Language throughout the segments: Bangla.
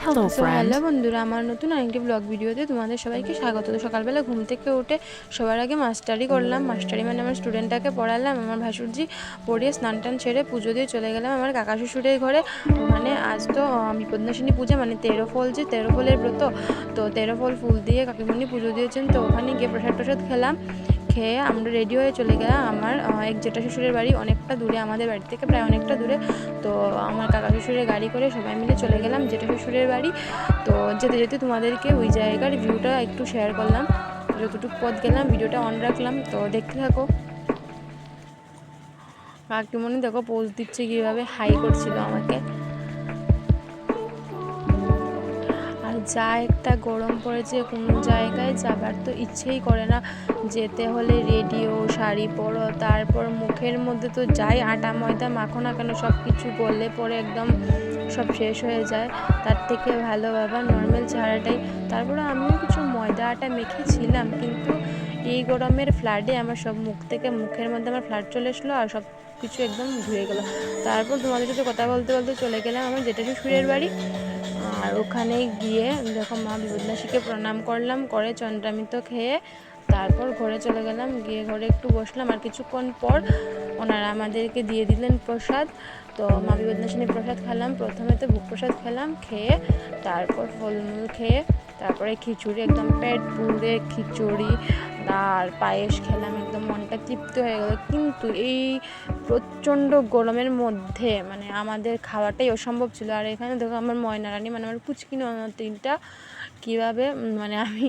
Hello, hello friend. বন্ধুরা, আমার নতুন আরেকটি ব্লগ ভিডিওতে তোমাদের সবাইকে স্বাগত। তো সকালবেলা ঘুম থেকে উঠে সবার আগে মাস্টারি করলাম। মাস্টারি মানে আমার স্টুডেন্টটাকে পড়ালাম। আমার ভাসুরজি পড়িয়ে স্নান টান সেরে পুজো দিয়ে চলে গেলাম আমার কাকা শ্বশুরের ঘরে। ওখানে আজ তো বিপদনাশিনী পূজা, মানে 13 ফল, যে 13 ফলের ব্রত। তো 13 ফল ফুল দিয়ে কাকিমণি পুজো দিয়েছেন। তো ওখানে গিয়ে প্রসাদ খেলাম। খেয়ে আমরা রেডি হয়ে চলে গেলাম আমার এক জেঠা শ্বশুরের বাড়ি, অনেকটা দূরে, আমাদের বাড়ি থেকে প্রায় অনেকটা দূরে। তো আমার কাকা শ্বশুরের গাড়ি করে সবাই মিলে চলে গেলাম জেঠা শ্বশুরের বাড়ি। তো যেতে যেতে তোমাদেরকে ওই জায়গার ভিউটা একটু শেয়ার করলাম। যতটুকু পথ গেলাম ভিডিওটা অন রাখলাম, তো দেখতে থাকো। কাকিমণি দেখো পোজ দিচ্ছে, কীভাবে হাই করছিল আমাকে। আর যা একটা গরম পড়েছে, কোনো জায়গায় যাবার তো ইচ্ছেই করে না। যেতে হলে রেডিও শাড়ি পরো, তারপর মুখের মধ্যে তো যাই আটা ময়দা মাখো না কেন সব কিছু গলে পরে একদম সব শেষ হয়ে যায়। তার থেকে ভালো বাবা নর্মাল চেহারাটাই। তারপরে আমিও কিছু ময়দা আটা মেখেছিলাম, কিন্তু এই গরমের ফ্লাডে আমার সব মুখের মধ্যে আমার ফ্লাড চলে এসলো আর সব কিছু একদম ধুয়ে গেল। তারপর তোমাদের সাথে কথা বলতে বলতে চলে গেলাম আমার জেঠা শ্বশুরের বাড়ি। আর ওখানে গিয়ে দেখো মা বিপদনাশীকে প্রণাম করলাম, করে চন্দ্রামৃত খেয়ে তারপর ঘরে চলে গেলাম। গিয়ে ঘরে একটু বসলাম, আর কিছুক্ষণ পর ওনারা আমাদেরকে দিয়ে দিলেন প্রসাদ। তো মা বিপদনাশিনী প্রসাদ খেলাম, প্রথমে তো ভোগ প্রসাদ খেলাম, খেয়ে তারপর ফলমূল খেয়ে তারপরে খিচুড়ি, একদম পেট পুড়ে খিচুড়ি আর পায়েস খেলাম, একদম মনটা তৃপ্ত হয়ে গেল। কিন্তু এই প্রচণ্ড গরমের মধ্যে মানে আমাদের খাওয়াটাই অসম্ভব ছিল। আর এখানে দেখো আমার ময়না রানী, মানে আমার পুচকি ননদিনটা কীভাবে, মানে আমি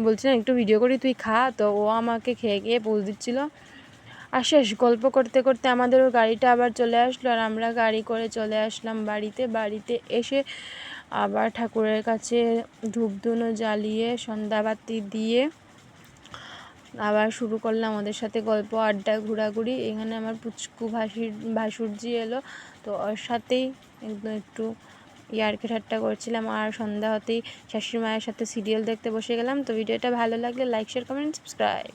বলছিলাম একটু ভিডিও করি তুই খা, তো ও আমাকে খেয়ে গিয়ে পোজ দিচ্ছিল। আর শেষ গল্প করতে করতে আমাদেরও গাড়িটা আবার চলে আসলো, আর আমরা গাড়ি করে চলে আসলাম বাড়িতে এসে আবার ঠাকুরের কাছে ধূপধুনো জ্বালিয়ে সন্ধ্যাবাতি দিয়ে আবার শুরু করলাম ওদের সাথে গল্প আড্ডা ঘোরাঘুরি। এখানে আমার পুচকু ভাসুরজি এলো, তো ওর সাথেই একটু ইয়ার্কি ঠাট্টা করছিলাম। আর সন্ধ্যা হতেই শাশুড়ি মায়ের সাথে সিরিয়াল দেখতে বসে গেলাম। তো ভিডিওটা ভালো লাগলে লাইক শেয়ার কমেন্ট সাবস্ক্রাইব।